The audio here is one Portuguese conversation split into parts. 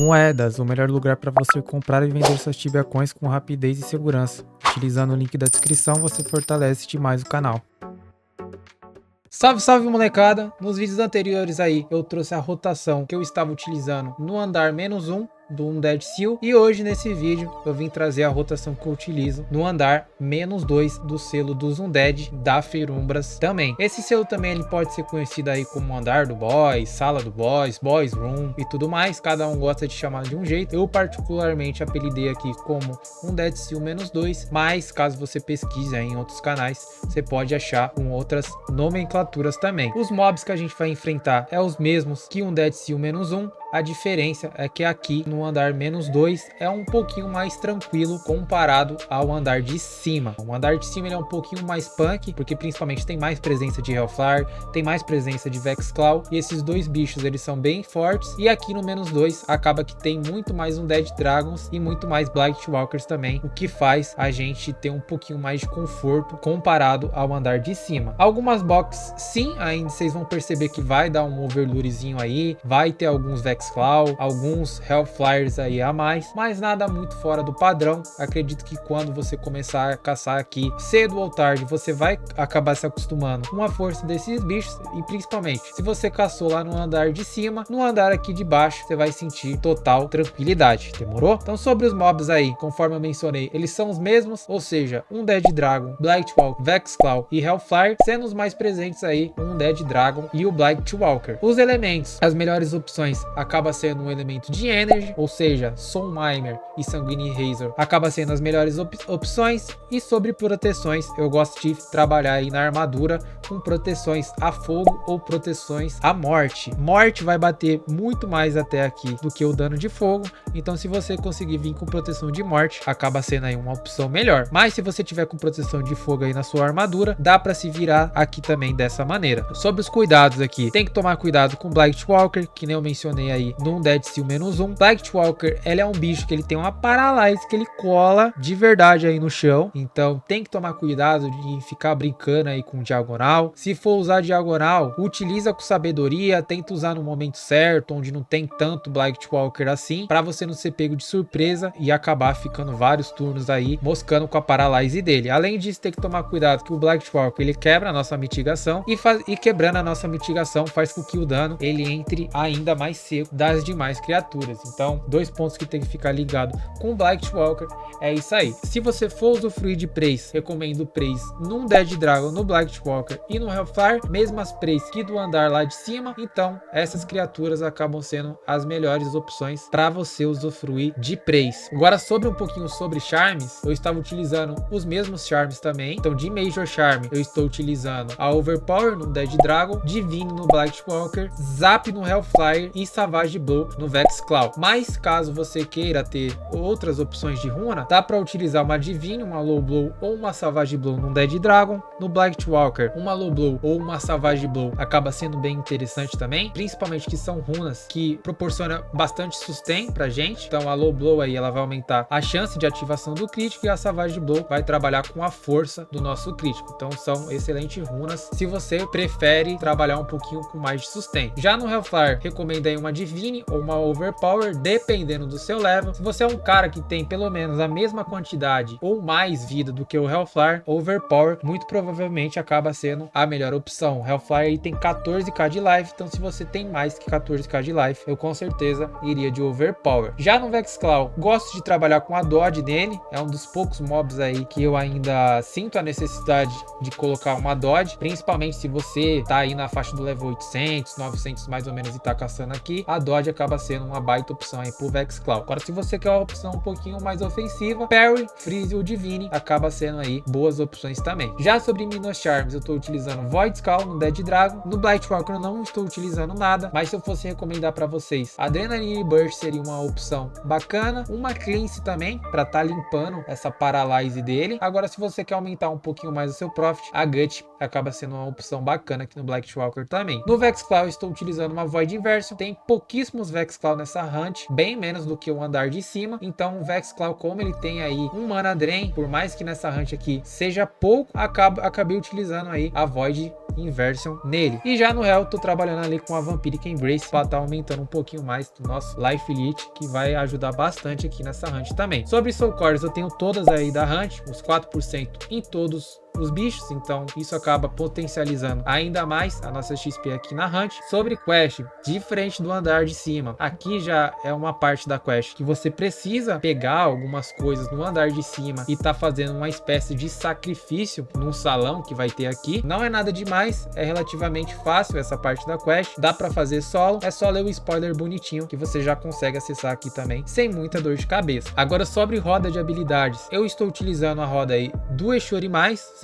Moedas, o melhor lugar para você comprar e vender suas Tibia Coins com rapidez e segurança. Utilizando o link da descrição, você fortalece demais o canal. Salve, salve molecada! Nos vídeos anteriores aí eu trouxe a rotação que eu estava utilizando no andar -1 do Undead Seal, e hoje nesse vídeo eu vim trazer a rotação que eu utilizo no andar -2 do selo dos Undead da Ferumbras também. Esse selo também ele pode ser conhecido aí como andar do boss, sala do boss, boss room e tudo mais, cada um gosta de chamar de um jeito. Eu particularmente apelidei aqui como Undead Seal -2, mas caso você pesquise aí em outros canais, você pode achar com outras nomenclaturas também. Os mobs que a gente vai enfrentar é os mesmos que Undead Seal -1, a diferença é que aqui no andar -2 é um pouquinho mais tranquilo comparado ao andar de cima. O andar de cima ele é um pouquinho mais punk, porque principalmente tem mais presença de Hellfire, tem mais presença de Vexclaw, e esses dois bichos eles são bem fortes. E aqui no -2 acaba que tem muito mais Undead Dragons e muito mais Blightwalkers também, o que faz a gente ter um pouquinho mais de conforto comparado ao andar de cima. Algumas boxes sim, ainda vocês vão perceber que vai dar um overlurezinho aí, vai ter alguns Vexclaw, alguns Hellflyers aí a mais, mas nada muito fora do padrão. Acredito que quando você começar a caçar aqui cedo ou tarde, você vai acabar se acostumando com a força desses bichos, e principalmente se você caçou lá no andar de cima, no andar aqui de baixo você vai sentir total tranquilidade, demorou? Então sobre os mobs aí, conforme eu mencionei, eles são os mesmos, ou seja, Undead Dragon, Blightwalker, Vexclaw e Hellflyer, sendo os mais presentes aí o Undead Dragon e o Blightwalker. Os elementos, as melhores opções acaba sendo um elemento de Energy, ou seja, Soul Mimer e Sanguine Razor acaba sendo as melhores opções. E sobre proteções, eu gosto de trabalhar aí na armadura com proteções a fogo ou proteções a morte. Morte vai bater muito mais até aqui do que o dano de fogo, então se você conseguir vir com proteção de morte, acaba sendo aí uma opção melhor. Mas se você tiver com proteção de fogo aí na sua armadura, dá para se virar aqui também dessa maneira. Sobre os cuidados aqui, tem que tomar cuidado com Blightwalker, que nem eu mencionei aí no Undead Seal -1. Blightwalker, ele é um bicho que ele tem uma paralyse que ele cola de verdade aí no chão, então tem que tomar cuidado de ficar brincando aí com diagonal. Se for usar diagonal, utiliza com sabedoria, tenta usar no momento certo, onde não tem tanto Blightwalker assim, para você não ser pego de surpresa e acabar ficando vários turnos aí moscando com a paralyse dele. Além disso, tem que tomar cuidado que o Blightwalker ele quebra a nossa mitigação, e quebrando a nossa mitigação faz com que o dano ele entre ainda mais seco das demais criaturas. Então, dois pontos que tem que ficar ligado com o Blightwalker é isso aí. Se você for usufruir de praise, recomendo praise no Undead Dragon, no Blightwalker e no Hellfire, mesmas praise que do andar lá de cima. Então, essas criaturas acabam sendo as melhores opções para você usufruir de praise. Agora, sobre um pouquinho sobre charms, eu estava utilizando os mesmos charms também. Então, de Major Charm, eu estou utilizando a Overpower no Undead Dragon, Divine no Blightwalker, Zap no Hellfire e Savage Blow no Vexclaw. Mas caso você queira ter outras opções de runa, dá para utilizar uma Divine, uma Low Blow ou uma Savage Blow no Undead Dragon. No Blightwalker, uma Low Blow ou uma Savage Blow acaba sendo bem interessante também, principalmente que são runas que proporcionam bastante sustain pra gente. Então a Low Blow aí ela vai aumentar a chance de ativação do crítico, e a Savage Blow vai trabalhar com a força do nosso crítico. Então são excelentes runas se você prefere trabalhar um pouquinho com mais de sustain. Já no Hellfire, recomendo aí uma Divine ou uma Overpower, dependendo do seu level. Se você é um cara que tem pelo menos a mesma quantidade ou mais vida do que o Hellfire, Overpower muito provavelmente acaba sendo a melhor opção. O Hellfire aí tem 14k de life, então se você tem mais que 14k de life, eu com certeza iria de Overpower. Já no Vexclaw, gosto de trabalhar com a Dodge dele, é um dos poucos mobs aí que eu ainda sinto a necessidade de colocar uma Dodge, principalmente se você tá aí na faixa do level 800, 900 mais ou menos e tá caçando aqui, a Dodge acaba sendo uma baita opção aí pro Vexclaw. Agora, se você quer uma opção um pouquinho mais ofensiva, Parry, Freeze ou Divine acaba sendo aí boas opções também. Já sobre Minos Charms, eu tô utilizando Void Skull no Dead Dragon, no Blightwalker eu não estou utilizando nada, mas se eu fosse recomendar para vocês, Adrenaline Burst seria uma opção bacana, uma Cleanse também, para tá limpando essa paralyse dele. Agora, se você quer aumentar um pouquinho mais o seu profit, a Gut acaba sendo uma opção bacana aqui no Blightwalker também. No Vexclaw eu estou utilizando uma Void Inversion, tem pouquíssimos Vexclaw nessa hunt, bem menos do que o andar de cima. Então o Vexclaw, como ele tem aí um mana drain, por mais que nessa hunt aqui seja pouco, acabei utilizando aí a Void Inversion nele. E já no Hell, tô trabalhando ali com a Vampiric Embrace para tá aumentando um pouquinho mais do nosso Life Elite, que vai ajudar bastante aqui nessa hunt também. Sobre Soul Cores, eu tenho todas aí da hunt, os 4% em todos os bichos, então isso acaba potencializando ainda mais a nossa XP aqui na hunt. Sobre quest, diferente do andar de cima, aqui já é uma parte da quest que você precisa pegar algumas coisas no andar de cima e tá fazendo uma espécie de sacrifício num salão que vai ter aqui. Não é nada demais, é relativamente fácil essa parte da quest, dá para fazer solo, é só ler o spoiler bonitinho que você já consegue acessar aqui também sem muita dor de cabeça. Agora sobre roda de habilidades, eu estou utilizando a roda aí do Eshori+,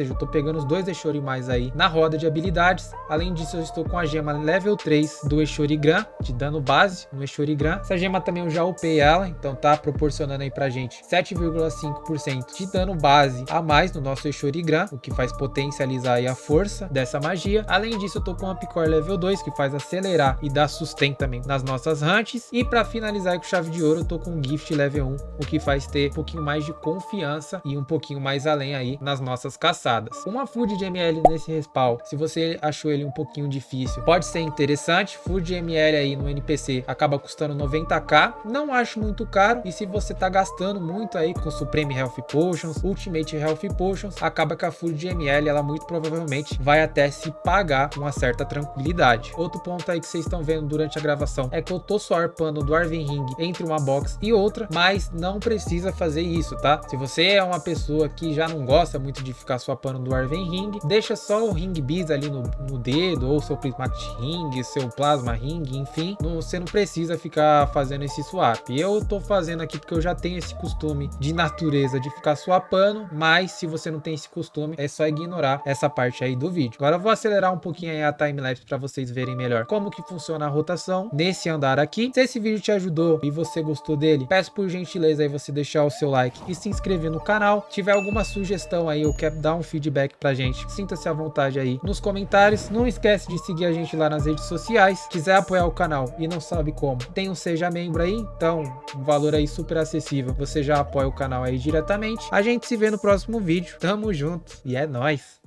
eu tô pegando os 2 Eshori+ aí na roda de habilidades. Além disso, eu estou com a gema level 3 do Eshori Gran, de dano base no Eshori Gran. Essa gema também eu já upei ela, então tá proporcionando aí pra gente 7,5% de dano base a mais no nosso Eshori Gran, o que faz potencializar aí a força dessa magia. Além disso, eu tô com a Picor level 2, que faz acelerar e dar sustento também nas nossas hunts. E pra finalizar com chave de ouro, eu tô com o Gift level 1, o que faz ter um pouquinho mais de confiança e um pouquinho mais além aí nas nossas caçadas. Uma Food de ML nesse respawn, se você achou ele um pouquinho difícil, pode ser interessante. Food de ML aí no NPC acaba custando 90k, não acho muito caro, e se você tá gastando muito aí com Supreme Health Potions, Ultimate Health Potions, acaba que a Food de ML, ela muito provavelmente vai até se pagar com uma certa tranquilidade. Outro ponto aí que vocês estão vendo durante a gravação é que eu tô só arpando do Arven Ring entre uma box e outra, mas não precisa fazer isso, tá? Se você é uma pessoa que já não gosta muito de ficar só do Arven Ring, deixa só o Ring Bees ali no dedo, ou seu Prismatic Ring, seu Plasma Ring, enfim, você não precisa ficar fazendo esse swap. Eu tô fazendo aqui porque eu já tenho esse costume de natureza de ficar swapando, mas se você não tem esse costume, é só ignorar essa parte aí do vídeo. Agora eu vou acelerar um pouquinho aí a timelapse para vocês verem melhor como que funciona a rotação nesse andar aqui. Se esse vídeo te ajudou e você gostou dele, peço por gentileza aí você deixar o seu like e se inscrever no canal. Se tiver alguma sugestão aí, eu quero dar um feedback pra gente, sinta-se à vontade aí nos comentários. Não esquece de seguir a gente lá nas redes sociais. Quiser apoiar o canal e não sabe como, tem um Seja Membro aí, então um valor aí super acessível, você já apoia o canal aí diretamente. A gente se vê no próximo vídeo, tamo junto e é nóis!